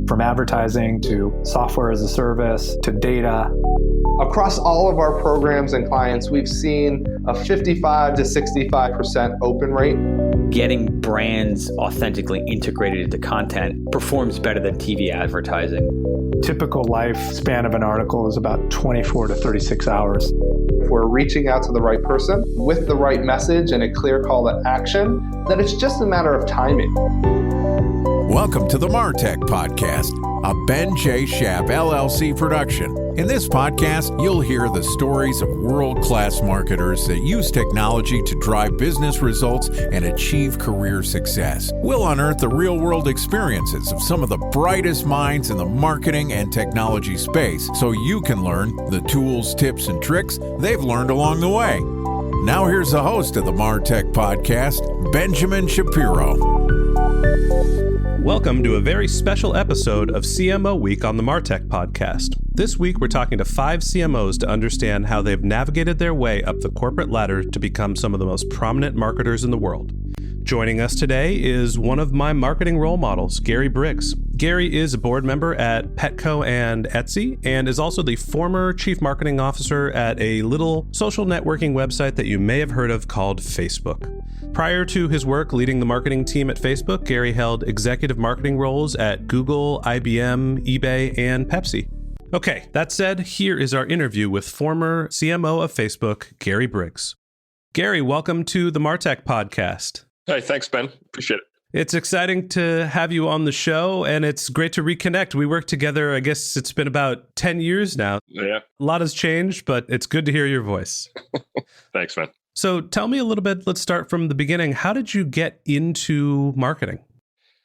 From advertising to software as a service to data. Across all of our programs and clients, we've seen a 55 to 65% open rate. Getting brands authentically integrated into content performs better than TV advertising. Typical lifespan of an article is about 24 to 36 hours. If we're reaching out to the right person with the right message and a clear call to action, then it's just a matter of timing. Welcome to the MarTech Podcast, a Ben J. Schaap LLC production. In this podcast, you'll hear the stories of world-class marketers that use technology to drive business results and achieve career success. We'll unearth the real-world experiences of some of the brightest minds in the marketing and technology space so you can learn the tools, tips, and tricks they've learned along the way. Now here's the host of the MarTech Podcast, Benjamin Shapiro. Welcome to a very special episode of CMO Week on the MarTech Podcast. This week, we're talking to 5 CMOs to understand how they've navigated their way up the corporate ladder to become some of the most prominent marketers in the world. Joining us today is one of my marketing role models, Gary Briggs. Gary is a board member at Petco and Etsy, and is also the former chief marketing officer at a little social networking website that you may have heard of called Facebook. Prior to his work leading the marketing team at Facebook, Gary held executive marketing roles at Google, IBM, eBay, and Pepsi. Okay, that said, here is our interview with former CMO of Facebook, Gary Briggs. Gary, welcome to the MarTech Podcast. Hey, thanks, Ben. Appreciate it. It's exciting to have you on the show, and it's great to reconnect. We worked together, I guess it's been about 10 years now. Yeah. A lot has changed, but it's good to hear your voice. Thanks, man. So tell me a little bit, let's start from the beginning. How did you get into marketing?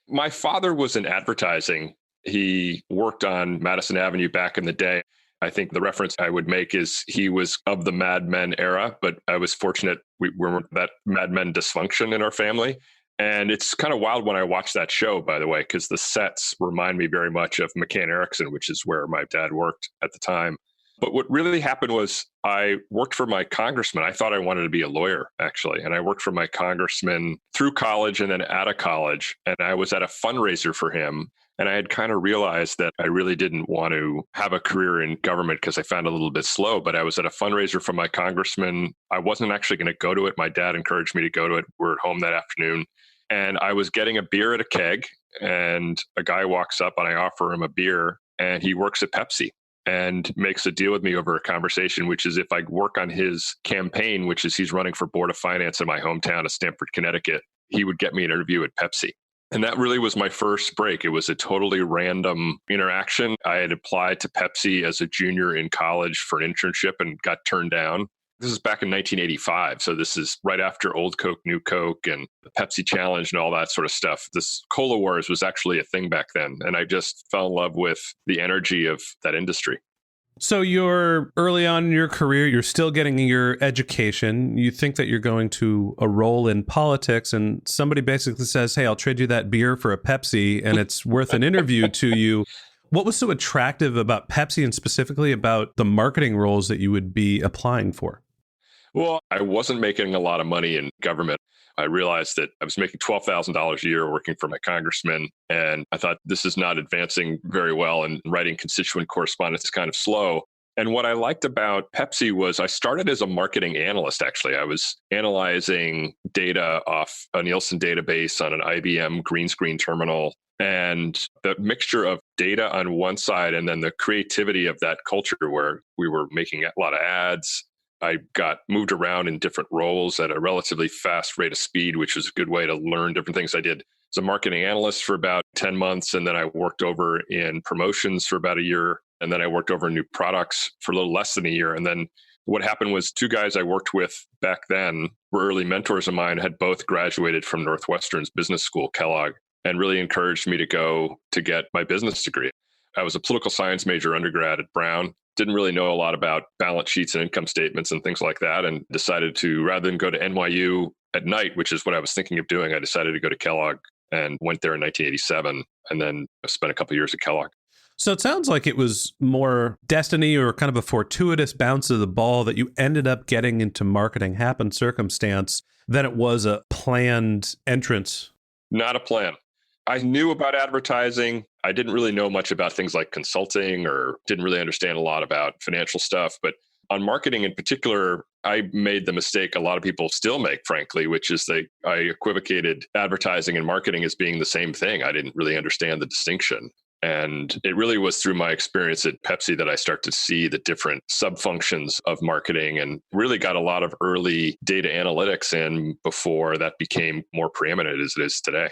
My father was in advertising. He worked on Madison Avenue back in the day. I think the reference I would make is he was of the Mad Men era, but I was fortunate we weren't that Mad Men dysfunction in our family. And it's kind of wild when I watch that show, by the way, because the sets remind me very much of McCann Erickson, which is where my dad worked at the time. But what really happened was I worked for my congressman. I thought I wanted to be a lawyer, actually. And I worked for my congressman through college and then out of college. And I was at a fundraiser for him. And I had kind of realized that I really didn't want to have a career in government because I found it a little bit slow. But I was at a fundraiser for my congressman. I wasn't actually going to go to it. My dad encouraged me to go to it. We were at home that afternoon. And I was getting a beer at a keg. And a guy walks up and I offer him a beer. And he works at Pepsi and makes a deal with me over a conversation, which is if I work on his campaign, which is he's running for Board of Finance in my hometown of Stamford, Connecticut, he would get me an interview at Pepsi. And that really was my first break. It was a totally random interaction. I had applied to Pepsi as a junior in college for an internship and got turned down. This is back in 1985. So this is right after Old Coke, New Coke, and the Pepsi Challenge and all that sort of stuff. This Cola Wars was actually a thing back then. And I just fell in love with the energy of that industry. So you're early on in your career, you're still getting your education. You think that you're going to a role in politics, and somebody basically says, hey, I'll trade you that beer for a Pepsi, and it's worth an interview to you. What was so attractive about Pepsi and specifically about the marketing roles that you would be applying for? Well, I wasn't making a lot of money in government. I realized that I was making $12,000 a year working for my congressman. And I thought, this is not advancing very well. And writing constituent correspondence is kind of slow. And what I liked about Pepsi was I started as a marketing analyst, actually. I was analyzing data off a Nielsen database on an IBM green screen terminal. And the mixture of data on one side and then the creativity of that culture where we were making a lot of ads. I got moved around in different roles at a relatively fast rate of speed, which was a good way to learn different things. I did as a marketing analyst for about 10 months, and then I worked over in promotions for about a year, and then I worked over in new products for a little less than a year. And then what happened was 2 guys I worked with back then were early mentors of mine, had both graduated from Northwestern's business school, Kellogg, and really encouraged me to go to get my business degree. I was a political science major undergrad at Brown. Didn't really know a lot about balance sheets and income statements and things like that, and decided to, rather than go to NYU at night, which is what I was thinking of doing, I decided to go to Kellogg and went there in 1987, and then spent a couple of years at Kellogg. So it sounds like it was more destiny or kind of a fortuitous bounce of the ball that you ended up getting into marketing, happened circumstance, than it was a planned entrance. Not a plan. I knew about advertising. I didn't really know much about things like consulting or didn't really understand a lot about financial stuff. But on marketing in particular, I made the mistake a lot of people still make, frankly, which is I equivocated advertising and marketing as being the same thing. I didn't really understand the distinction. And it really was through my experience at Pepsi that I started to see the different sub-functions of marketing and really got a lot of early data analytics in before that became more preeminent as it is today.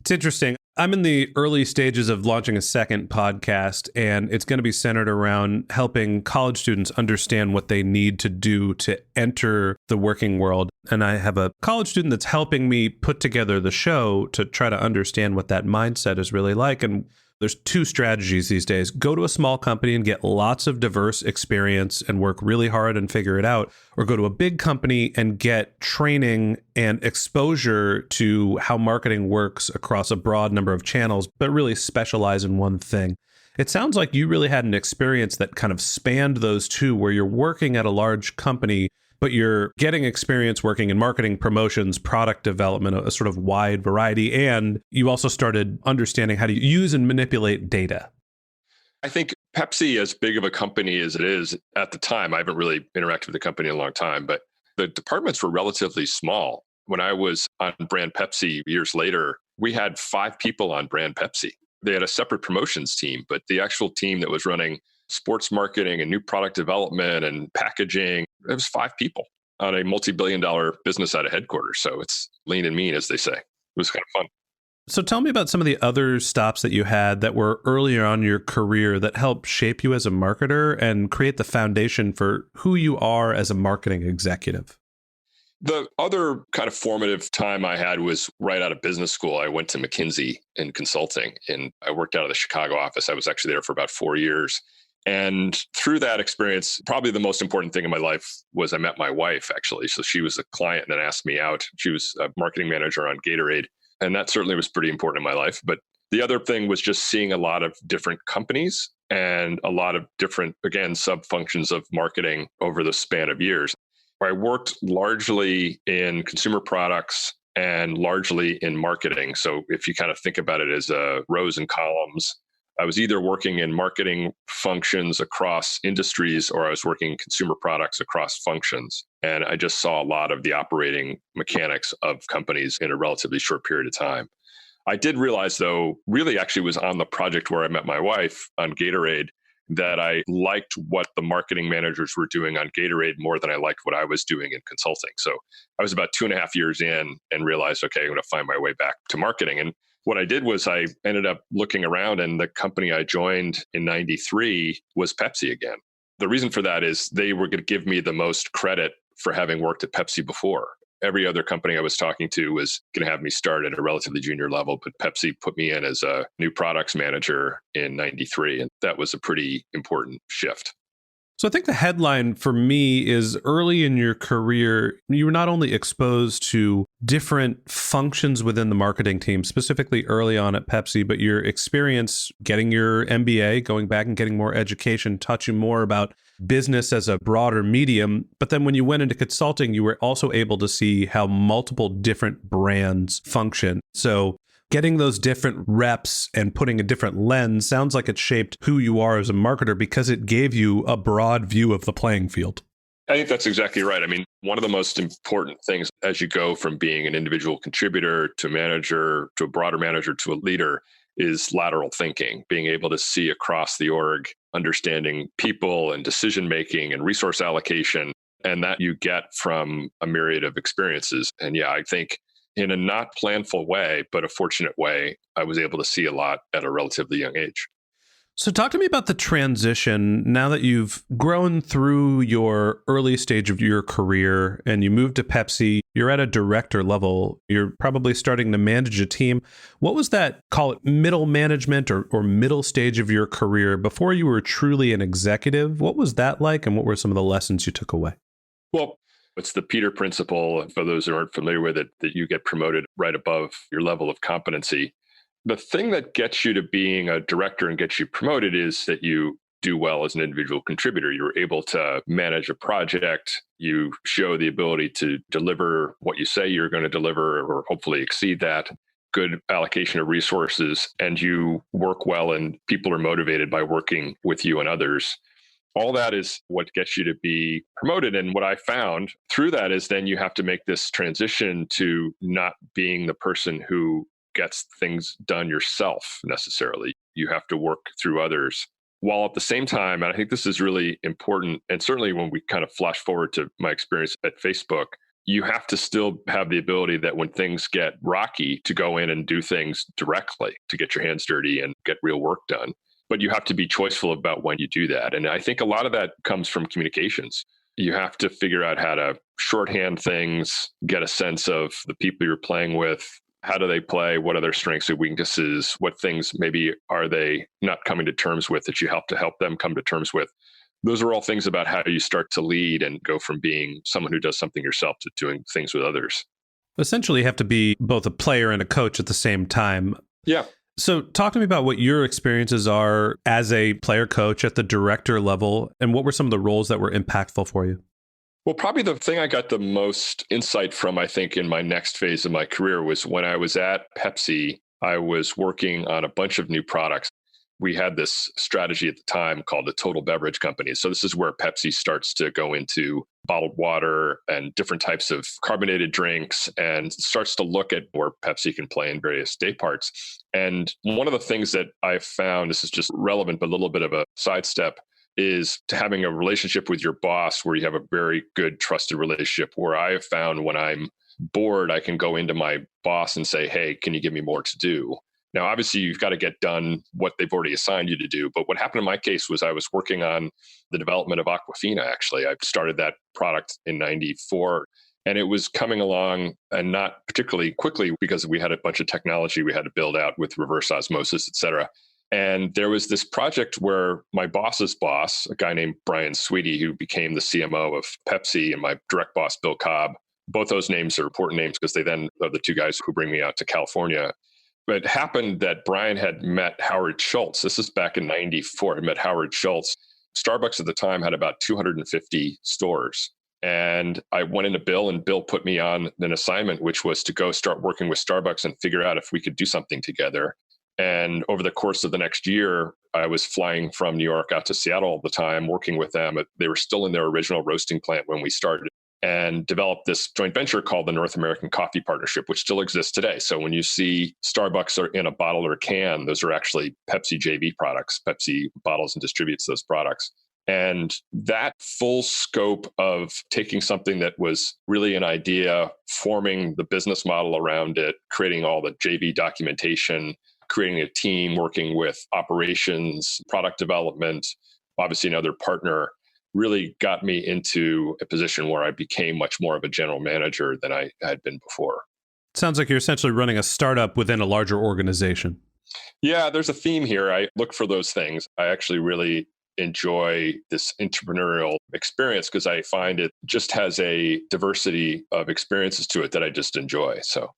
It's interesting. I'm in the early stages of launching a second podcast, and it's going to be centered around helping college students understand what they need to do to enter the working world. And I have a college student that's helping me put together the show to try to understand what that mindset is really like. And there's two strategies these days. Go to a small company and get lots of diverse experience and work really hard and figure it out, or go to a big company and get training and exposure to how marketing works across a broad number of channels, but really specialize in one thing. It sounds like you really had an experience that kind of spanned those two, where you're working at a large company, but you're getting experience working in marketing, promotions, product development, a sort of wide variety. And you also started understanding how to use and manipulate data. I think Pepsi, as big of a company as it is at the time, I haven't really interacted with the company in a long time, but the departments were relatively small. When I was on brand Pepsi years later, we had 5 people on brand Pepsi. They had a separate promotions team, but the actual team that was running sports marketing and new product development and packaging, it was 5 people on a multi-billion-dollar business out of headquarters. So it's lean and mean, as they say. It was kind of fun. So tell me about some of the other stops that you had that were earlier on in your career that helped shape you as a marketer and create the foundation for who you are as a marketing executive. The other kind of formative time I had was right out of business school. I went to McKinsey in consulting, and I worked out of the Chicago office. I was actually there for about 4 years. And through that experience, probably the most important thing in my life was I met my wife, actually. So she was a client that asked me out. She was a marketing manager on Gatorade. And that certainly was pretty important in my life. But the other thing was just seeing a lot of different companies and a lot of different, again, sub-functions of marketing over the span of years. I worked largely in consumer products and largely in marketing. So if you kind of think about it as rows and columns, I was either working in marketing functions across industries or I was working in consumer products across functions. And I just saw a lot of the operating mechanics of companies in a relatively short period of time. I did realize, though, really actually was on the project where I met my wife on Gatorade, that I liked what the marketing managers were doing on Gatorade more than I liked what I was doing in consulting. So I was about 2.5 years in and realized, okay, I'm going to find my way back to marketing. And what I did was I ended up looking around, and the company I joined in 93 was Pepsi again. The reason for that is they were going to give me the most credit for having worked at Pepsi before. Every other company I was talking to was going to have me start at a relatively junior level, but Pepsi put me in as a new products manager in 93. And that was a pretty important shift. So I think the headline for me is early in your career, you were not only exposed to different functions within the marketing team, specifically early on at Pepsi, but your experience getting your MBA, going back and getting more education, taught you more about business as a broader medium. But then when you went into consulting, you were also able to see how multiple different brands function. So getting those different reps and putting a different lens sounds like it shaped who you are as a marketer because it gave you a broad view of the playing field. I think that's exactly right. I mean, one of the most important things as you go from being an individual contributor to a manager, to a broader manager, to a leader is lateral thinking, being able to see across the org, understanding people and decision-making and resource allocation, and that you get from a myriad of experiences. And yeah, I think in a not planful way, but a fortunate way, I was able to see a lot at a relatively young age. So talk to me about the transition now that you've grown through your early stage of your career and you moved to Pepsi, you're at a director level, you're probably starting to manage a team. What was that, call it middle management or middle stage of your career before you were truly an executive? What was that like and what were some of the lessons you took away? Well, it's the Peter principle, for those who aren't familiar with it, that you get promoted right above your level of competency. The thing that gets you to being a director and gets you promoted is that you do well as an individual contributor. You're able to manage a project. You show the ability to deliver what you say you're going to deliver or hopefully exceed that. good allocation of resources, and you work well and people are motivated by working with you and others, all that is what gets you to be promoted. And what I found through that is then you have to make this transition to not being the person who gets things done yourself necessarily. You have to work through others. While at the same time, and I think this is really important, and certainly when we kind of flash forward to my experience at Facebook, you have to still have the ability that when things get rocky to go in and do things directly, to get your hands dirty and get real work done. But you have to be choiceful about when you do that. And I think a lot of that comes from communications. You have to figure out how to shorthand things, get a sense of the people you're playing with. How do they play? What are their strengths and weaknesses? What things maybe are they not coming to terms with that you help them come to terms with? Those are all things about how you start to lead and go from being someone who does something yourself to doing things with others. Essentially, you have to be both a player and a coach at the same time. Yeah. So talk to me about what your experiences are as a player coach at the director level, and what were some of the roles that were impactful for you? Well, probably the thing I got the most insight from, I think, in my next phase of my career was when I was at Pepsi. I was working on a bunch of new products. We had this strategy at the time called the total beverage company. So this is where Pepsi starts to go into bottled water and different types of carbonated drinks and starts to look at where Pepsi can play in various day parts. And one of the things that I've found, this is just relevant, but a little bit of a sidestep, is to having a relationship with your boss where you have a very good trusted relationship, where I have found when I'm bored, I can go into my boss and say, hey, can you give me more to do? Now, obviously, you've got to get done what they've already assigned you to do. But what happened in my case was I was working on the development of Aquafina, actually. I started that product in 94, and it was coming along and not particularly quickly because we had a bunch of technology we had to build out with reverse osmosis, et cetera. And there was this project where my boss's boss, a guy named Brian Sweetie, who became the CMO of Pepsi, and my direct boss, Bill Cobb, both those names are important names because they then are the two guys who bring me out to California. But it happened that Brian had met Howard Schultz. This is back in 94. I met Howard Schultz. Starbucks at the time had about 250 stores. And I went into Bill, and Bill put me on an assignment, which was to go start working with Starbucks and figure out if we could do something together. And over the course of the next year, I was flying from New York out to Seattle all the time, working with them. They were still in their original roasting plant when we started, and developed this joint venture called the North American Coffee Partnership, which still exists today. So when you see Starbucks are in a bottle or a can, those are actually Pepsi JV products. Pepsi bottles and distributes those products. And that full scope of taking something that was really an idea, forming the business model around it, creating all the JV documentation, creating a team, working with operations, product development, obviously another partner, really got me into a position where I became much more of a general manager than I had been before. Sounds like you're essentially running a startup within a larger organization. Yeah, there's a theme here. I look for those things. I actually really enjoy this entrepreneurial experience because I find it just has a diversity of experiences to it that I just enjoy. So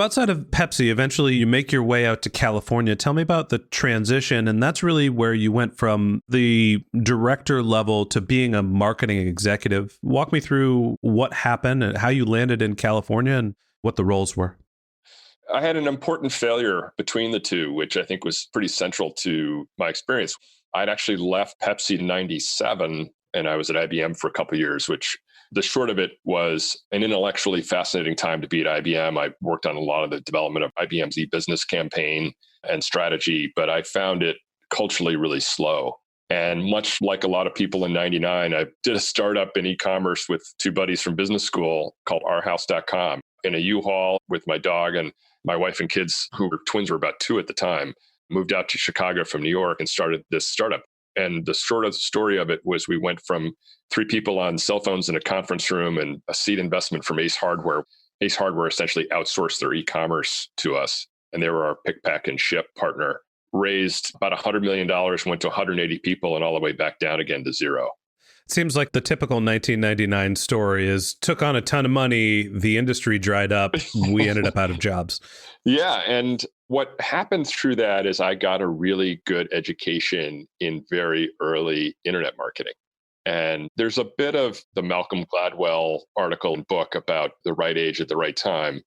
outside of Pepsi, eventually you make your way out to California. Tell me about the transition. And that's really where you went from the director level to being a marketing executive. Walk me through what happened and how you landed in California and what the roles were. I had an important failure between the two, which I think was pretty central to my experience. I'd actually left Pepsi in 97, and I was at IBM for a couple of years, which the short of it was an intellectually fascinating time to be at IBM. I worked on a lot of the development of IBM's e-business campaign and strategy, but I found it culturally really slow. And much like a lot of people in 99, I did a startup in e-commerce with two buddies from business school called ourhouse.com in a U-Haul with my dog and my wife and kids, who were twins, were about 2 at the time, moved out to Chicago from New York and started this startup. And the short of the story of it was we went from 3 people on cell phones in a conference room and a seed investment from Ace Hardware. Ace Hardware essentially outsourced their e-commerce to us, and they were our pick, pack, and ship partner. Raised about $100 million, went to 180 people, and all the way back down again to 0. It seems like the typical 1999 story is took on a ton of money, the industry dried up, we ended up out of jobs. Yeah, and what happened through that is I got a really good education in very early internet marketing. And there's a bit of the Malcolm Gladwell article and book about the right age at the right time.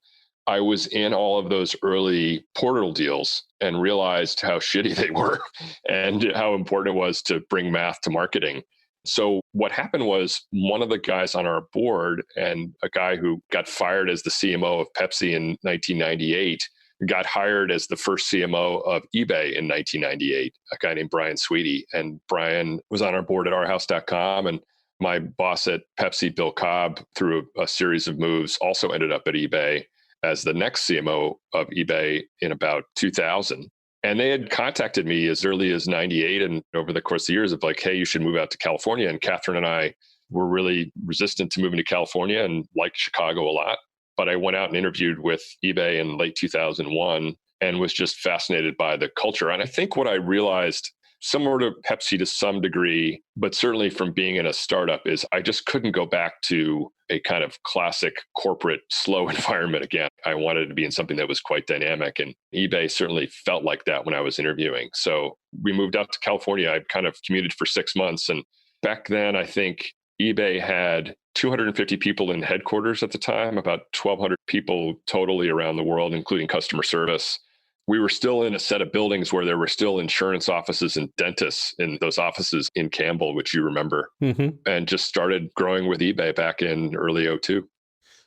I was in all of those early portal deals and realized how shitty they were and how important it was to bring math to marketing. So what happened was one of the guys on our board and a guy who got fired as the CMO of Pepsi in 1998 got hired as the first CMO of eBay in 1998, a guy named Brian Sweetie. And Brian was on our board at ourhouse.com. And my boss at Pepsi, Bill Cobb, through a series of moves, also ended up at eBay as the next CMO of eBay in about 2000. And they had contacted me as early as 98 and over the course of the years of like, hey, you should move out to California. And Catherine and I were really resistant to moving to California and liked Chicago a lot. But I went out and interviewed with eBay in late 2001 and was just fascinated by the culture. And I think what I realized, similar to Pepsi to some degree, but certainly from being in a startup, is I just couldn't go back to a kind of classic corporate slow environment again. I wanted to be in something that was quite dynamic. And eBay certainly felt like that when I was interviewing. So we moved out to California. I kind of commuted for 6 months. And back then, I think eBay had 250 people in headquarters at the time, about 1,200 people totally around the world, including customer service. We were still in a set of buildings where there were still insurance offices and dentists in those offices in Campbell, which you remember, and just started growing with eBay back in early 2002.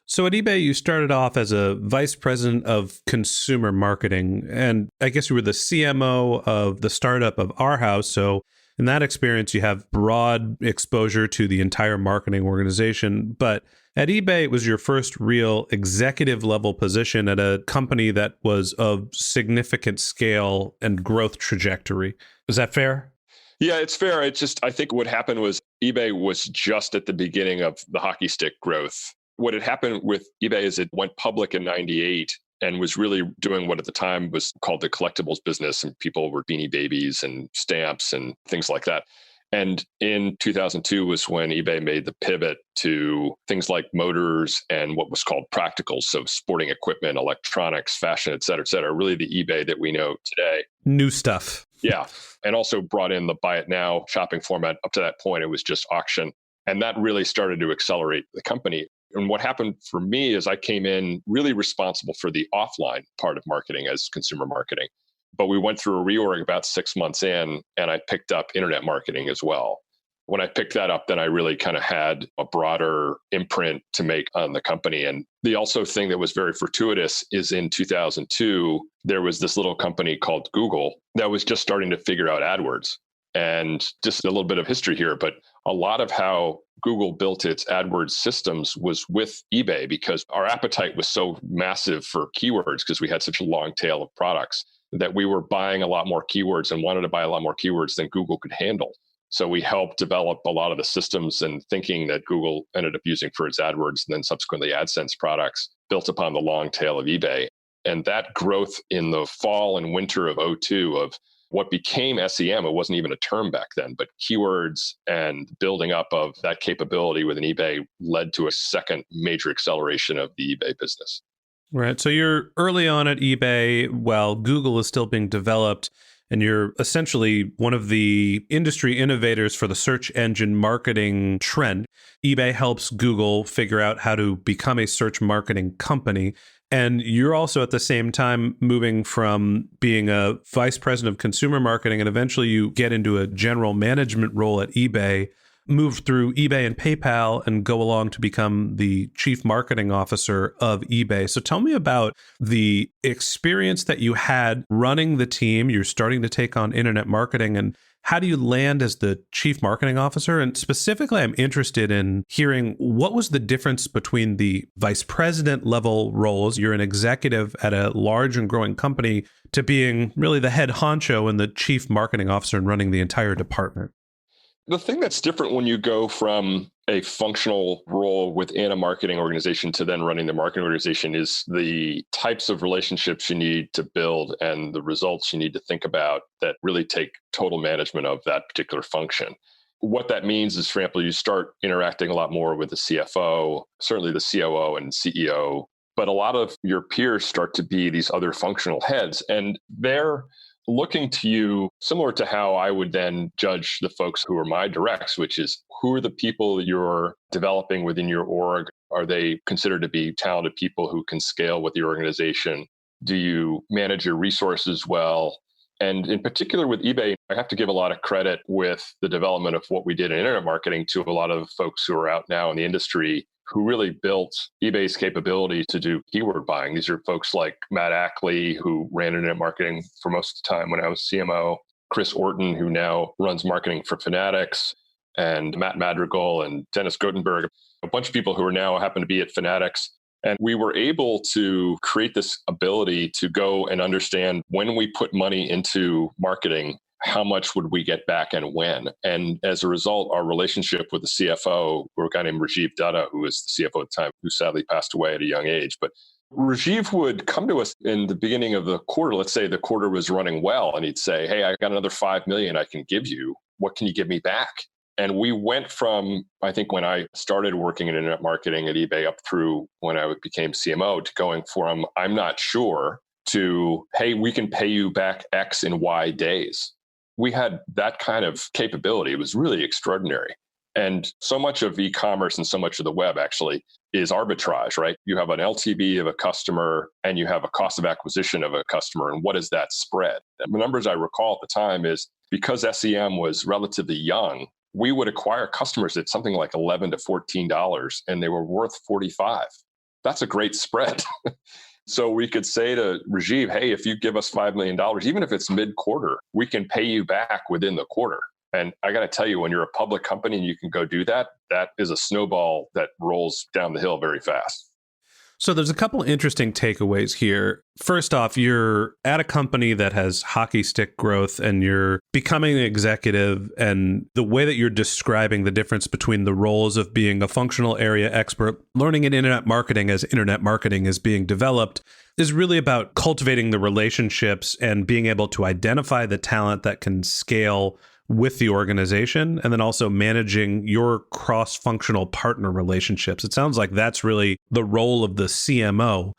So at eBay, you started off as a vice president of consumer marketing, and I guess you were the CMO of the startup of Our House. So in that experience, you have broad exposure to the entire marketing organization. But at eBay, it was your first real executive level position at a company that was of significant scale and growth trajectory. Is that fair? Yeah, it's fair. I think what happened was eBay was just at the beginning of the hockey stick growth. What had happened with eBay is it went public in 98 and was really doing what at the time was called the collectibles business. And people were Beanie Babies and stamps and things like that. And in 2002 was when eBay made the pivot to things like motors and what was called practicals. So sporting equipment, electronics, fashion, et cetera, really the eBay that we know today. New stuff. Yeah. And also brought in the buy it now shopping format. Up to that point, it was just auction. And that really started to accelerate the company. And what happened for me is I came in really responsible for the offline part of marketing as consumer marketing. But we went through a reorg about 6 months in, and I picked up internet marketing as well. When I picked that up, then I really kind of had a broader imprint to make on the company. And the also thing that was very fortuitous is in 2002, there was this little company called Google that was just starting to figure out AdWords. And just a little bit of history here, but a lot of how Google built its AdWords systems was with eBay because our appetite was so massive for keywords because we had such a long tail of products that we were buying a lot more keywords and wanted to buy a lot more keywords than Google could handle. So we helped develop a lot of the systems and thinking that Google ended up using for its AdWords and then subsequently AdSense products built upon the long tail of eBay. And that growth in the fall and winter of 2002 of what became SEM, it wasn't even a term back then, but keywords and building up of that capability within eBay led to a second major acceleration of the eBay business. Right. So you're early on at eBay while Google is still being developed, and you're essentially one of the industry innovators for the search engine marketing trend. eBay helps Google figure out how to become a search marketing company. And you're also at the same time moving from being a vice president of consumer marketing, and eventually you get into a general management role at eBay, move through eBay and PayPal, and go along to become the chief marketing officer of eBay. So tell me about the experience that you had running the team. You're starting to take on internet marketing, and how do you land as the chief marketing officer? And specifically, I'm interested in hearing what was the difference between the vice president level roles, you're an executive at a large and growing company, to being really the head honcho and the chief marketing officer and running the entire department. The thing that's different when you go from a functional role within a marketing organization to then running the marketing organization is the types of relationships you need to build and the results you need to think about that really take total management of that particular function. What that means is, for example, you start interacting a lot more with the CFO, certainly the COO and CEO, but a lot of your peers start to be these other functional heads, and they're looking to you similar to how I would then judge the folks who are my directs, which is who are the people you're developing within your org? Are they considered to be talented people who can scale with the organization? Do you manage your resources well? And in particular with eBay, I have to give a lot of credit with the development of what we did in internet marketing to a lot of folks who are out now in the industry who really built eBay's capability to do keyword buying. These are folks like Matt Ackley, who ran internet marketing for most of the time when I was CMO, Chris Orton, who now runs marketing for Fanatics, and Matt Madrigal and Dennis Gotenberg, a bunch of people who are now happen to be at Fanatics. And we were able to create this ability to go and understand when we put money into marketing, how much would we get back and when? And as a result, our relationship with the CFO, a guy named Rajiv Dutta, who was the CFO at the time, who sadly passed away at a young age. But Rajiv would come to us in the beginning of the quarter. Let's say the quarter was running well, and he'd say, "Hey, I got another $5 million I can give you. What can you give me back?" And we went from, I think when I started working in internet marketing at eBay up through when I became CMO, to going from, "I'm not sure," to, "Hey, we can pay you back X in Y days." We had that kind of capability. It was really extraordinary. And so much of e-commerce and so much of the web actually is arbitrage, right? You have an LTV of a customer and you have a cost of acquisition of a customer. And what is that spread? And the numbers I recall at the time is because SEM was relatively young, we would acquire customers at something like $11 to $14 and they were worth 45. That's a great spread. So we could say to Rajiv, "Hey, if you give us $5 million, even if it's mid-quarter, we can pay you back within the quarter." And I got to tell you, when you're a public company and you can go do that, that is a snowball that rolls down the hill very fast. So there's a couple interesting takeaways here. First off, you're at a company that has hockey stick growth and you're becoming an executive, and the way that you're describing the difference between the roles of being a functional area expert, learning in internet marketing as internet marketing is being developed, is really about cultivating the relationships and being able to identify the talent that can scale with the organization, and then also managing your cross-functional partner relationships. It sounds like that's really the role of the CMO.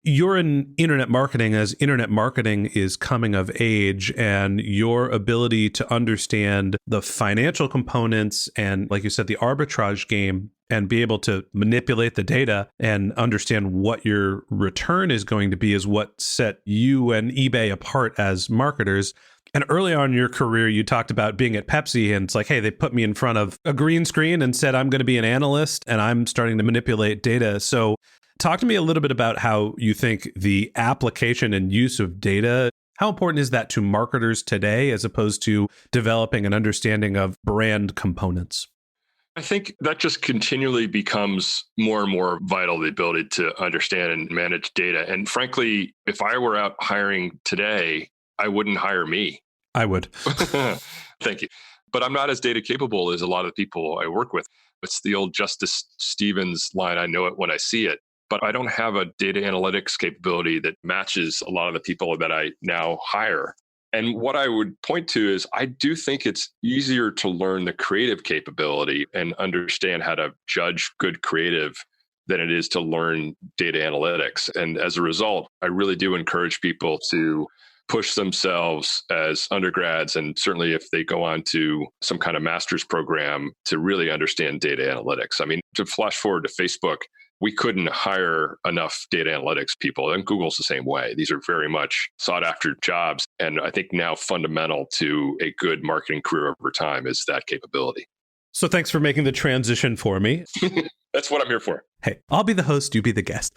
You're in internet marketing as internet marketing is coming of age, and your ability to understand the financial components and, like you said, the arbitrage game, and be able to manipulate the data and understand what your return is going to be is what set you and eBay apart as marketers. And early on in your career, you talked about being at Pepsi, and it's like, hey, they put me in front of a green screen and said, I'm going to be an analyst and I'm starting to manipulate data. So talk to me a little bit about how you think the application and use of data, how important is that to marketers today as opposed to developing an understanding of brand components? I think that just continually becomes more and more vital, the ability to understand and manage data. And frankly, if I were out hiring today, I wouldn't hire me. I would. Thank you. But I'm not as data capable as a lot of the people I work with. It's the old Justice Stevens line, "I know it when I see it." But I don't have a data analytics capability that matches a lot of the people that I now hire. And what I would point to is I do think it's easier to learn the creative capability and understand how to judge good creative than it is to learn data analytics. And as a result, I really do encourage people to push themselves as undergrads, and certainly if they go on to some kind of master's program, to really understand data analytics. I mean, to flash forward to Facebook, we couldn't hire enough data analytics people, and Google's the same way. These are very much sought after jobs. And I think now fundamental to a good marketing career over time is that capability. So thanks for making the transition for me. That's what I'm here for. Hey, I'll be the host, you be the guest.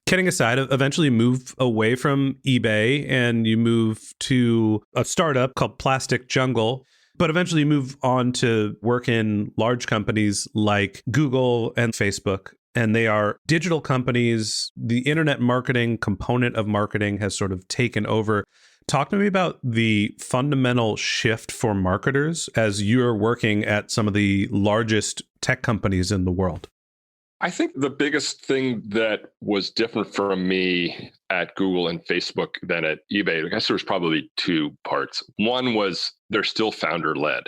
Kidding aside, eventually move away from eBay and you move to a startup called Plastic Jungle, but eventually move on to work in large companies like Google and Facebook. And they are digital companies. The internet marketing component of marketing has sort of taken over. Talk to me about the fundamental shift for marketers as you're working at some of the largest tech companies in the world. I think the biggest thing that was different for me at Google and Facebook than at eBay, I guess there was probably two parts. One was they're still founder-led.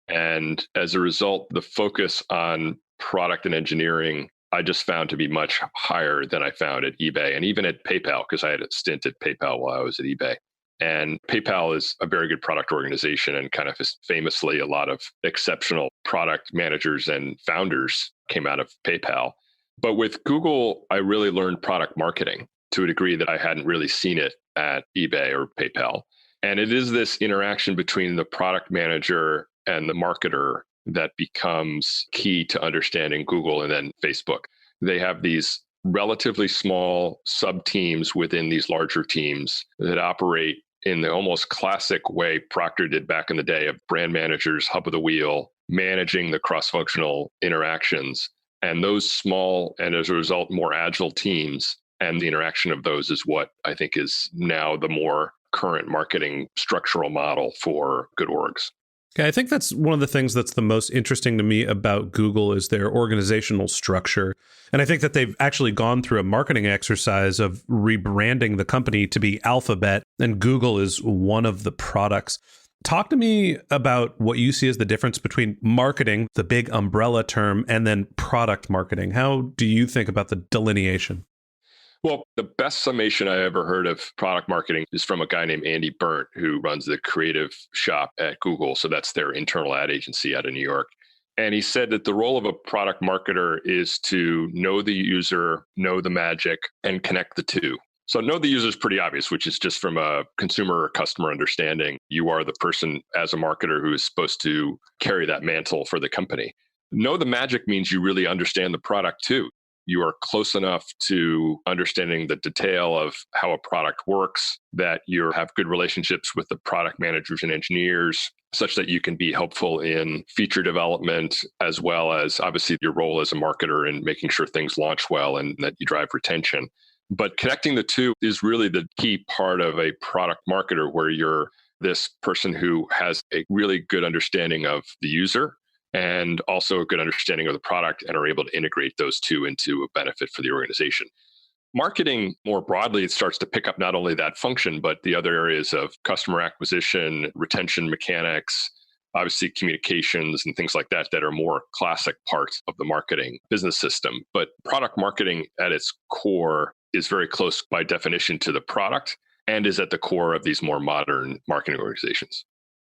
And as a result, the focus on product and engineering, I just found to be much higher than I found at eBay and even at PayPal, because I had a stint at PayPal while I was at eBay. And PayPal is a very good product organization, and kind of famously, a lot of exceptional product managers and founders came out of PayPal. But with Google, I really learned product marketing to a degree that I hadn't really seen it at eBay or PayPal. And it is this interaction between the product manager and the marketer that becomes key to understanding Google and then Facebook. They have these relatively small sub teams within these larger teams that operate in the almost classic way Procter did back in the day of brand managers, hub of the wheel, managing the cross-functional interactions. And those small and as a result, more agile teams and the interaction of those is what I think is now the more current marketing structural model for good orgs. Okay, I think that's one of the things that's the most interesting to me about Google is their organizational structure. And I think that they've actually gone through a marketing exercise of rebranding the company to be Alphabet, and Google is one of the products. Talk to me about what you see as the difference between marketing, the big umbrella term, and then product marketing. How do you think about the delineation? Well, the best summation I ever heard of product marketing is from a guy named Andy Burnt, who runs the creative shop at Google. So that's their internal ad agency out of New York. And he said that the role of a product marketer is to know the user, know the magic, and connect the two. So know the user is pretty obvious, which is just from a consumer or customer understanding. You are the person as a marketer who is supposed to carry that mantle for the company. Know the magic means you really understand the product too. You are close enough to understanding the detail of how a product works, that you have good relationships with the product managers and engineers, such that you can be helpful in feature development, as well as obviously your role as a marketer in making sure things launch well and that you drive retention. But connecting the two is really the key part of a product marketer, where you're this person who has a really good understanding of the user and also a good understanding of the product and are able to integrate those two into a benefit for the organization. Marketing more broadly, it starts to pick up not only that function, but the other areas of customer acquisition, retention mechanics, obviously communications and things like that are more classic parts of the marketing business system. But product marketing at its core is very close by definition to the product and is at the core of these more modern marketing organizations.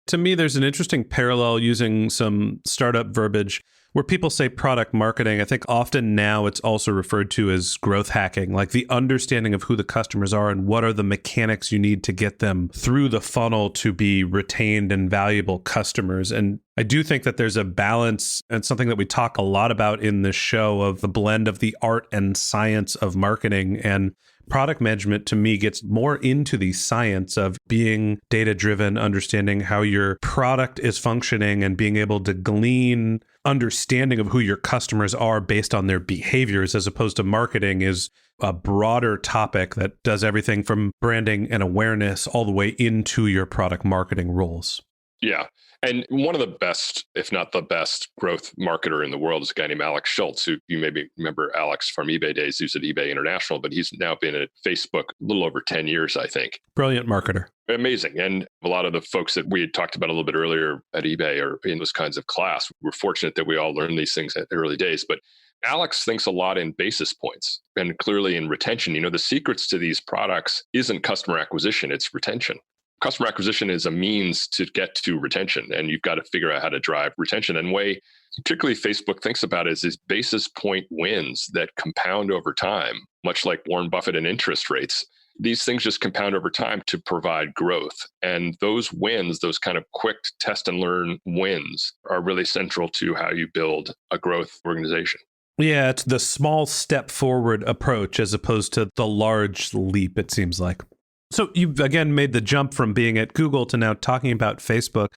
To me, there's an interesting parallel using some startup verbiage where people say product marketing. I think often now it's also referred to as growth hacking, like the understanding of who the customers are and what are the mechanics you need to get them through the funnel to be retained and valuable customers. And I do think that there's a balance and something that we talk a lot about in this show of the blend of the art and science of marketing. And product management, to me, gets more into the science of being data-driven, understanding how your product is functioning and being able to glean understanding of who your customers are based on their behaviors, as opposed to marketing is a broader topic that does everything from branding and awareness all the way into your product marketing roles. Yeah. And one of the best, if not the best, growth marketer in the world is a guy named Alex Schultz, who you maybe remember Alex from eBay days. He was at eBay International, but he's now been at Facebook a little over 10 years, I think. Brilliant marketer. Amazing. And a lot of the folks that we had talked about a little bit earlier at eBay are in those kinds of class. We're fortunate that we all learned these things at the early days. But Alex thinks a lot in basis points and clearly in retention. You know, the secrets to these products isn't customer acquisition, it's retention. Customer acquisition is a means to get to retention, and you've got to figure out how to drive retention. And way, particularly Facebook thinks about it, is these basis point wins that compound over time, much like Warren Buffett and interest rates. These things just compound over time to provide growth. And those wins, those kind of quick test and learn wins, are really central to how you build a growth organization. Yeah, it's the small step forward approach as opposed to the large leap, it seems like. So you've again made the jump from being at Google to now talking about Facebook.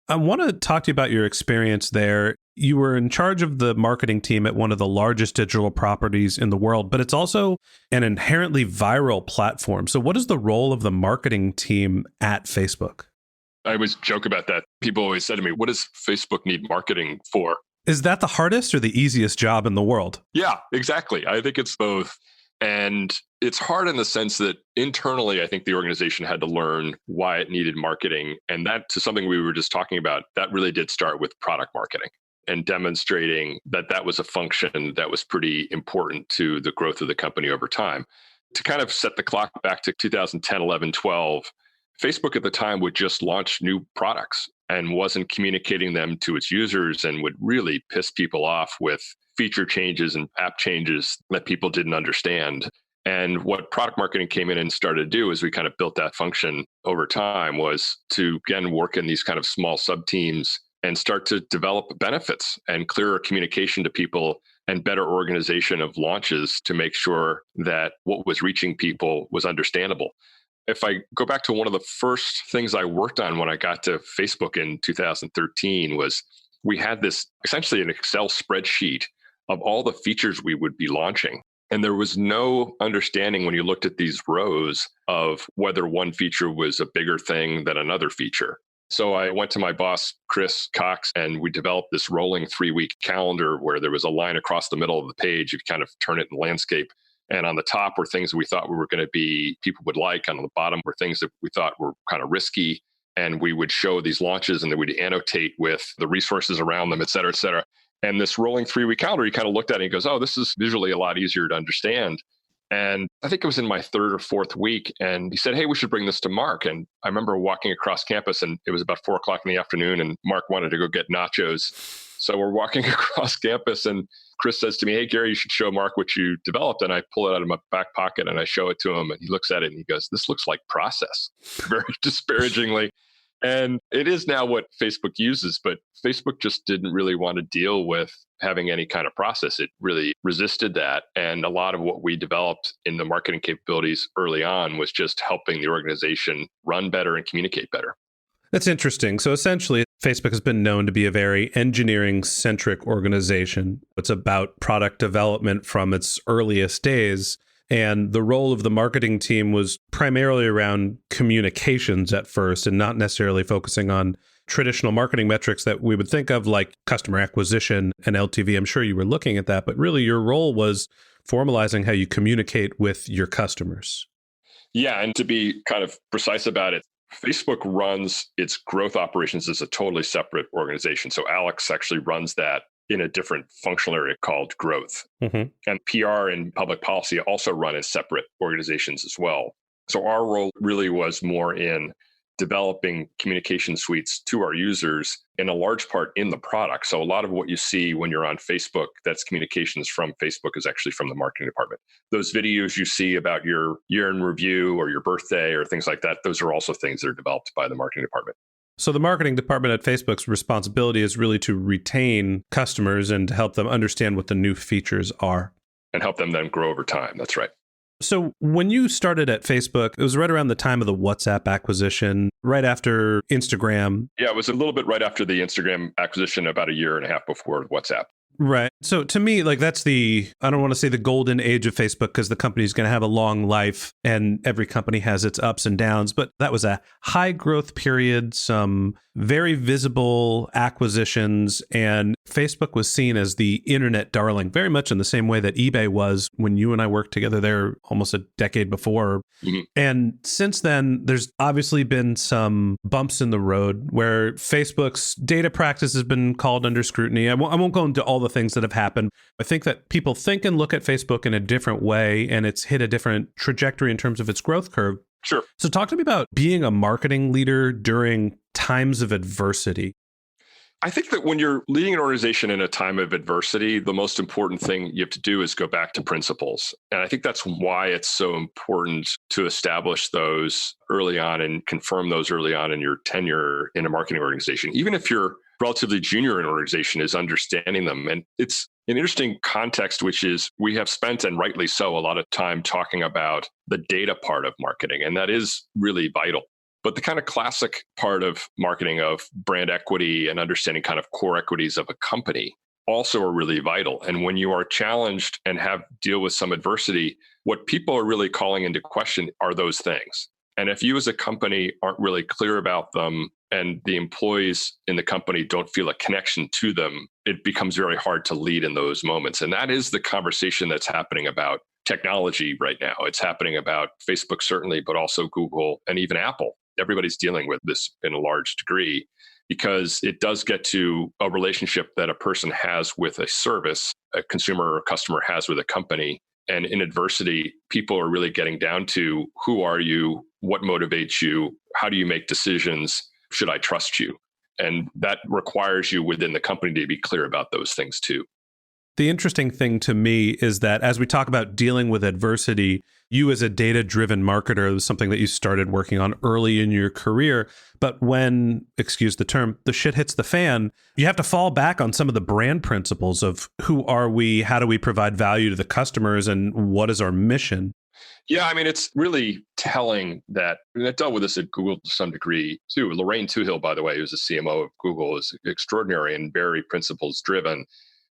I want to talk to you about your experience there. You were in charge of the marketing team at one of the largest digital properties in the world, but it's also an inherently viral platform. So what is the role of the marketing team at Facebook? I always joke about that. People always say to me, what does Facebook need marketing for? Is that the hardest or the easiest job in the world? Yeah, exactly. I think it's both. And it's hard in the sense that internally, I think the organization had to learn why it needed marketing. And that, to something we were just talking about, that really did start with product marketing and demonstrating that that was a function that was pretty important to the growth of the company over time. To kind of set the clock back to 2010, 11, 12, Facebook at the time would just launch new products and wasn't communicating them to its users and would really piss people off with feature changes and app changes that people didn't understand. And what product marketing came in and started to do as we kind of built that function over time was to, again, work in these kind of small sub teams and start to develop benefits and clearer communication to people and better organization of launches to make sure that what was reaching people was understandable. If I go back to one of the first things I worked on when I got to Facebook in 2013 was we had this essentially an Excel spreadsheet of all the features we would be launching. And there was no understanding when you looked at these rows of whether one feature was a bigger thing than another feature. So I went to my boss, Chris Cox, and we developed this rolling 3-week calendar where there was a line across the middle of the page. You kind of turn it in landscape. And on the top were things that we thought we were going to be, people would like. On the bottom were things that we thought were kind of risky. And we would show these launches and then we'd annotate with the resources around them, et cetera, et cetera. And this rolling 3-week calendar, he kind of looked at it and he goes, oh, this is visually a lot easier to understand. And I think it was in my 3rd or 4th week. And he said, hey, we should bring this to Mark. And I remember walking across campus and it was about 4:00 in the afternoon and Mark wanted to go get nachos. So we're walking across campus and Chris says to me, hey, Gary, you should show Mark what you developed. And I pull it out of my back pocket and I show it to him. And he looks at it and he goes, this looks like process, very disparagingly. And it is now what Facebook uses, but Facebook just didn't really want to deal with having any kind of process. It really resisted that. And a lot of what we developed in the marketing capabilities early on was just helping the organization run better and communicate better. That's interesting. So essentially, Facebook has been known to be a very engineering-centric organization. It's about product development from its earliest days. And the role of the marketing team was primarily around communications at first and not necessarily focusing on traditional marketing metrics that we would think of like customer acquisition and LTV. I'm sure you were looking at that, but really your role was formalizing how you communicate with your customers. Yeah, and to be kind of precise about it, Facebook runs its growth operations as a totally separate organization. So Alex actually runs that in a different functional area called growth. Mm-hmm. And PR and public policy also run as separate organizations as well. So our role really was more in developing communication suites to our users, in a large part in the product. So a lot of what you see when you're on Facebook, that's communications from Facebook, is actually from the marketing department. Those videos you see about your year in review or your birthday or things like that, those are also things that are developed by the marketing department. So the marketing department at Facebook's responsibility is really to retain customers and to help them understand what the new features are. And help them then grow over time. That's right. So when you started at Facebook, it was right around the time of the WhatsApp acquisition, right after Instagram. Yeah, it was a little bit right after the Instagram acquisition, about a year and a half before WhatsApp. Right. So to me, like that's I don't want to say the golden age of Facebook because the company is going to have a long life and every company has its ups and downs. But that was a high growth period, some very visible acquisitions, and Facebook was seen as the internet darling, very much in the same way that eBay was when you and I worked together there almost a decade before. Mm-hmm. And since then, there's obviously been some bumps in the road where Facebook's data practice has been called under scrutiny. I won't go into all the things that have happened. I think that people think and look at Facebook in a different way, and it's hit a different trajectory in terms of its growth curve. Sure. So talk to me about being a marketing leader during times of adversity. I think that when you're leading an organization in a time of adversity, the most important thing you have to do is go back to principles. And I think that's why it's so important to establish those early on and confirm those early on in your tenure in a marketing organization. Even if you're relatively junior in an organization, is understanding them. And it's an interesting context, which is we have spent, and rightly so, a lot of time talking about the data part of marketing. And that is really vital. But the kind of classic part of marketing of brand equity and understanding kind of core equities of a company also are really vital. And when you are challenged and have deal with some adversity, what people are really calling into question are those things. And if you as a company aren't really clear about them and the employees in the company don't feel a connection to them, it becomes very hard to lead in those moments. And that is the conversation that's happening about technology right now. It's happening about Facebook, certainly, but also Google and even Apple. Everybody's dealing with this in a large degree because it does get to a relationship that a person has with a service, a consumer or customer has with a company. And in adversity, people are really getting down to who are you? What motivates you? How do you make decisions? Should I trust you? And that requires you within the company to be clear about those things too. The interesting thing to me is that as we talk about dealing with adversity, you as a data-driven marketer was something that you started working on early in your career. But when, excuse the term, the shit hits the fan, you have to fall back on some of the brand principles of who are we, how do we provide value to the customers, and what is our mission? Yeah, I mean, it's really telling that, and I dealt with this at Google to some degree too. Lorraine Toohill, by the way, who's the CMO of Google, is extraordinary and very principles driven.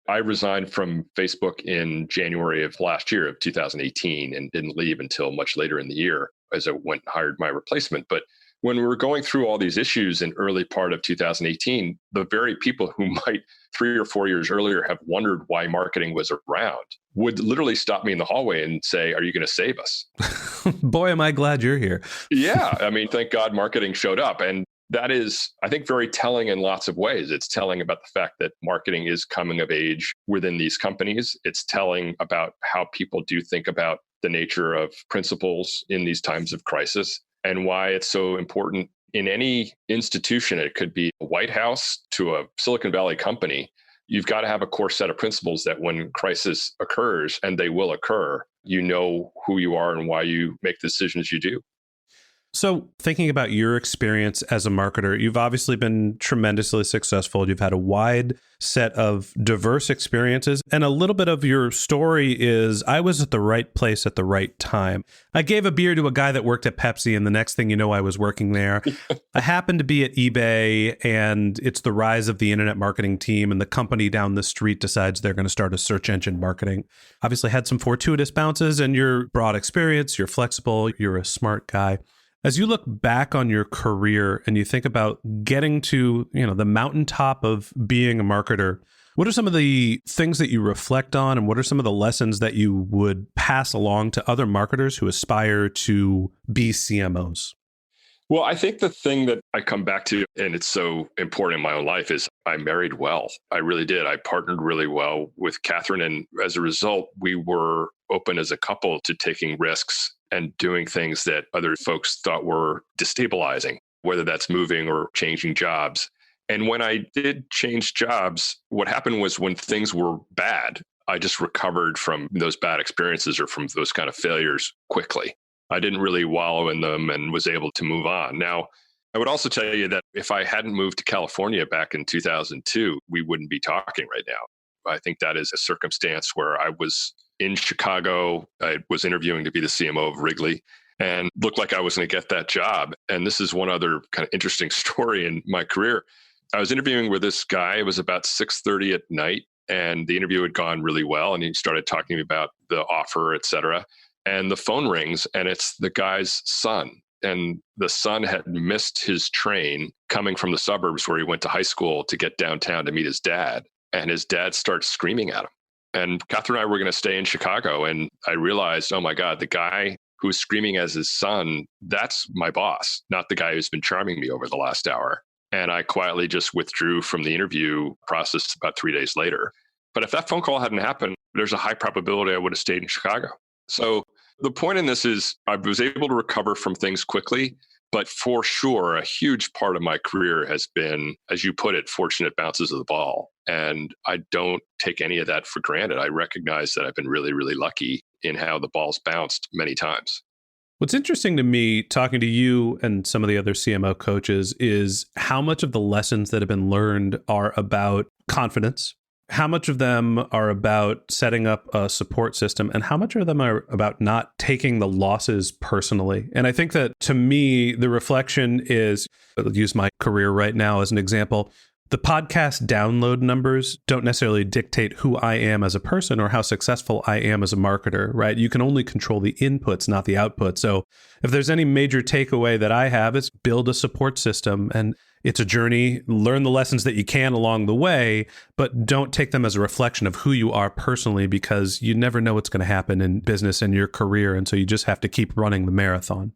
I resigned from Facebook in January of last year of 2018 and didn't leave until much later in the year as I went and hired my replacement. But when we were going through all these issues in early part of 2018, the very people who might 3 or 4 years earlier have wondered why marketing was around would literally stop me in the hallway and say, "Are you going to save us?" Boy, am I glad you're here. Yeah. I mean, thank God marketing showed up. And that is, I think, very telling in lots of ways. It's telling about the fact that marketing is coming of age within these companies. It's telling about how people do think about the nature of principles in these times of crisis and why it's so important in any institution. It could be a White House to a Silicon Valley company. You've got to have a core set of principles that when crisis occurs, and they will occur, you know who you are and why you make the decisions you do. So thinking about your experience as a marketer, you've obviously been tremendously successful. You've had a wide set of diverse experiences. And a little bit of your story is, I was at the right place at the right time. I gave a beer to a guy that worked at Pepsi, and the next thing you know, I was working there. I happened to be at eBay, and it's the rise of the internet marketing team, and the company down the street decides they're going to start a search engine marketing. Obviously had some fortuitous bounces, and your broad experience, you're flexible, you're a smart guy. As you look back on your career and you think about getting to, the mountaintop of being a marketer, what are some of the things that you reflect on, and what are some of the lessons that you would pass along to other marketers who aspire to be CMOs? Well, I think the thing that I come back to, and it's so important in my own life, is I married well. I really did. I partnered really well with Catherine. And as a result, we were open as a couple to taking risks and doing things that other folks thought were destabilizing, whether that's moving or changing jobs. And when I did change jobs, what happened was when things were bad, I just recovered from those bad experiences or from those kind of failures quickly. I didn't really wallow in them and was able to move on. Now, I would also tell you that if I hadn't moved to California back in 2002, we wouldn't be talking right now. I think that is a circumstance where I was in Chicago. I was interviewing to be the CMO of Wrigley and looked like I was going to get that job. And this is one other kind of interesting story in my career. I was interviewing with this guy. It was about 6:30 at night, and the interview had gone really well. And he started talking to me about the offer, et cetera. And the phone rings, and it's the guy's son. And the son had missed his train coming from the suburbs where he went to high school to get downtown to meet his dad. And his dad starts screaming at him. And Catherine and I were going to stay in Chicago. And I realized, oh my God, the guy who's screaming as his son, that's my boss, not the guy who's been charming me over the last hour. And I quietly just withdrew from the interview process about 3 days later. But if that phone call hadn't happened, there's a high probability I would have stayed in Chicago. So the point in this is I was able to recover from things quickly, but for sure, a huge part of my career has been, as you put it, fortunate bounces of the ball. And I don't take any of that for granted. I recognize that I've been really, really lucky in how the ball's bounced many times. What's interesting to me, talking to you and some of the other CMO coaches, is how much of the lessons that have been learned are about confidence, how much of them are about setting up a support system, and how much of them are about not taking the losses personally. And I think that, to me, the reflection is, I'll use my career right now as an example. The podcast download numbers don't necessarily dictate who I am as a person or how successful I am as a marketer, right? You can only control the inputs, not the output. So if there's any major takeaway that I have, it's build a support system. And it's a journey. Learn the lessons that you can along the way, but don't take them as a reflection of who you are personally, because you never know what's going to happen in business and your career. And so you just have to keep running the marathon.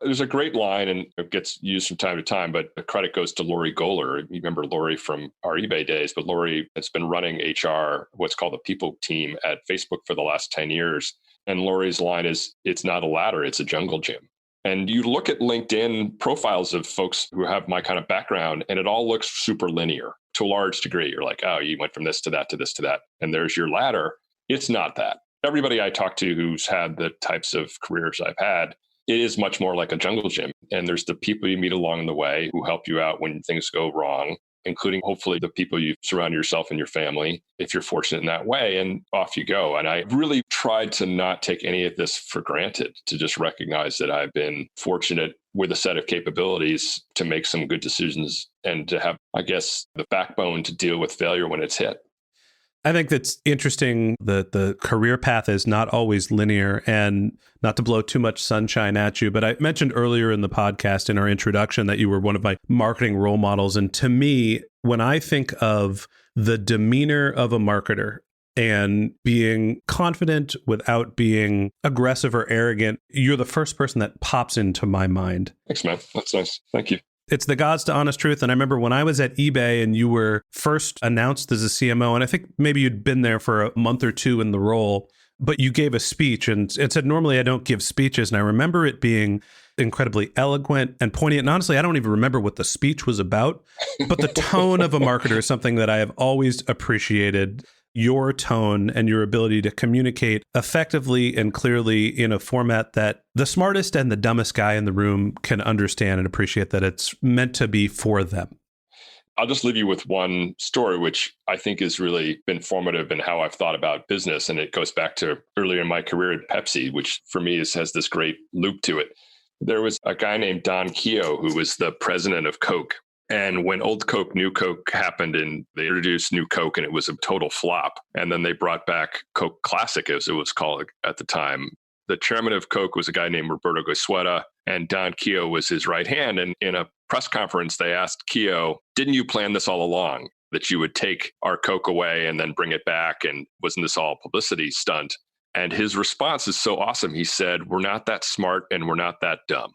There's a great line, and it gets used from time to time, but the credit goes to Lori Gohler. You remember Lori from our eBay days, but Lori has been running HR, what's called the people team at Facebook for the last 10 years. And Lori's line is, it's not a ladder, it's a jungle gym. And you look at LinkedIn profiles of folks who have my kind of background, and it all looks super linear to a large degree. You're like, oh, you went from this to that to this to that, and there's your ladder. It's not that. Everybody I talk to who's had the types of careers I've had, it is much more like a jungle gym. And there's the people you meet along the way who help you out when things go wrong, including hopefully the people you surround yourself and your family, if you're fortunate in that way, and off you go. And I really tried to not take any of this for granted, to just recognize that I've been fortunate with a set of capabilities to make some good decisions and to have, I guess, the backbone to deal with failure when it's hit. I think that's interesting that the career path is not always linear, and not to blow too much sunshine at you, but I mentioned earlier in the podcast in our introduction that you were one of my marketing role models. And to me, when I think of the demeanor of a marketer and being confident without being aggressive or arrogant, you're the first person that pops into my mind. Thanks, man. That's nice. Thank you. It's the God's to honest truth. And I remember when I was at eBay and you were first announced as a CMO, and I think maybe you'd been there for a month or two in the role, but you gave a speech and said, normally I don't give speeches. And I remember it being incredibly eloquent and poignant. And honestly, I don't even remember what the speech was about, but the tone of a marketer is something that I have always appreciated. Your tone and your ability to communicate effectively and clearly in a format that the smartest and the dumbest guy in the room can understand and appreciate that it's meant to be for them. I'll just leave you with one story, which I think has really been formative in how I've thought about business. And it goes back to earlier in my career at Pepsi, which for me has this great loop to it. There was a guy named Don Keough, who was the president of Coke. And when Old Coke, New Coke happened and they introduced New Coke and it was a total flop. And then they brought back Coke Classic, as it was called at the time. The chairman of Coke was a guy named Roberto Goizueta, and Don Keough was his right hand. And in a press conference, they asked Keough, didn't you plan this all along, that you would take our Coke away and then bring it back? And wasn't this all a publicity stunt? And his response is so awesome. He said, we're not that smart and we're not that dumb.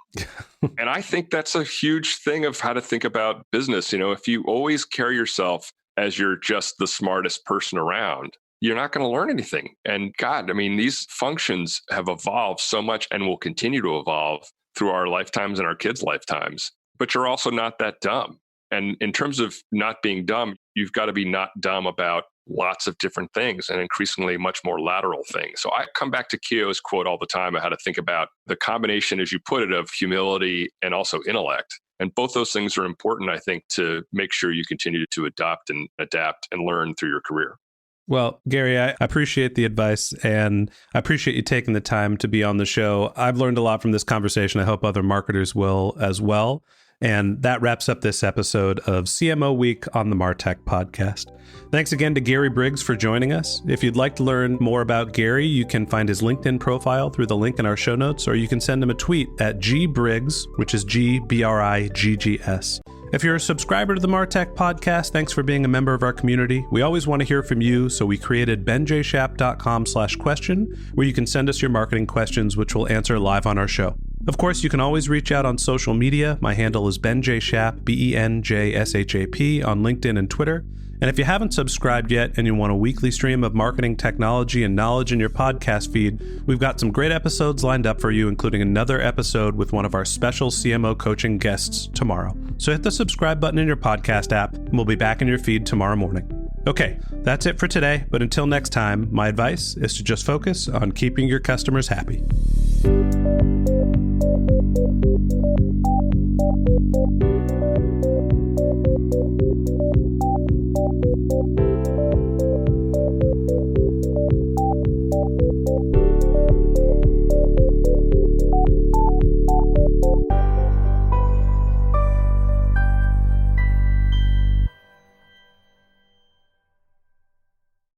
And I think that's a huge thing of how to think about business. You know, if you always carry yourself as you're just the smartest person around, you're not going to learn anything. And God, I mean, these functions have evolved so much and will continue to evolve through our lifetimes and our kids' lifetimes. But you're also not that dumb. And in terms of not being dumb, you've got to be not dumb about lots of different things and increasingly much more lateral things. So I come back to Keough's quote all the time of how to think about the combination, as you put it, of humility and also intellect. And both those things are important, I think, to make sure you continue to adopt and adapt and learn through your career. Well, Gary, I appreciate the advice and I appreciate you taking the time to be on the show. I've learned a lot from this conversation. I hope other marketers will as well. And that wraps up this episode of CMO Week on the MarTech podcast. Thanks again to Gary Briggs for joining us. If you'd like to learn more about Gary, you can find his LinkedIn profile through the link in our show notes, or you can send him a tweet at gbriggs, which is GBRIGGS. If you're a subscriber to the MarTech podcast, thanks for being a member of our community. We always want to hear from you, so we created benjshap.com/question, where you can send us your marketing questions, which we'll answer live on our show. Of course, you can always reach out on social media. My handle is benjshap, BENJSHAP, on LinkedIn and Twitter. And if you haven't subscribed yet and you want a weekly stream of marketing technology and knowledge in your podcast feed, we've got some great episodes lined up for you, including another episode with one of our special CMO coaching guests tomorrow. So hit the subscribe button in your podcast app, and we'll be back in your feed tomorrow morning. Okay, that's it for today. But until next time, my advice is to just focus on keeping your customers happy.